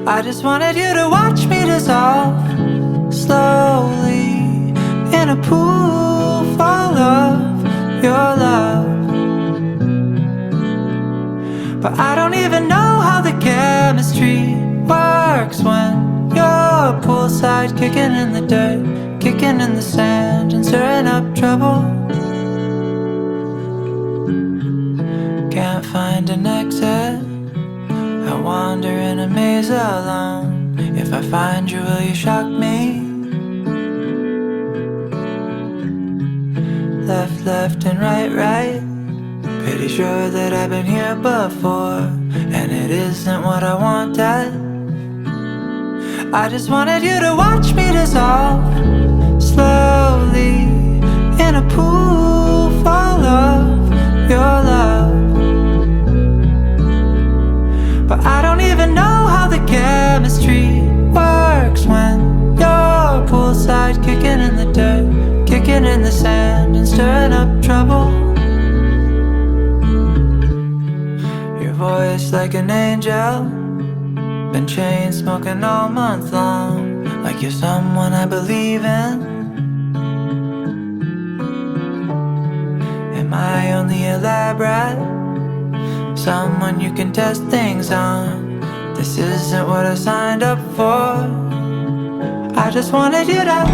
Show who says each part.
Speaker 1: I just wanted you to watch me dissolve slowly in a pool full of your love. But I don't even know how the chemistry works when you're poolside, kicking in the dirt, kicking in the sand, and stirring up trouble. Can't find an exit. I wander in a maze alone. If I find you, will you shock me? Left, and right. Pretty sure that I've been here before, and it isn't what I wanted. I just wanted you to watch me dissolve slowly in a pool full of your love. But I don't even know how the chemistry works when you're poolside, kicking in the dirt, kicking in the sand, and stirring up trouble. Your voice like an angel, been chain smoking all month long, like you're someone I believe in. Am I only elaborate? Someone you can test things on. This isn't what I signed up for. I just wanted you to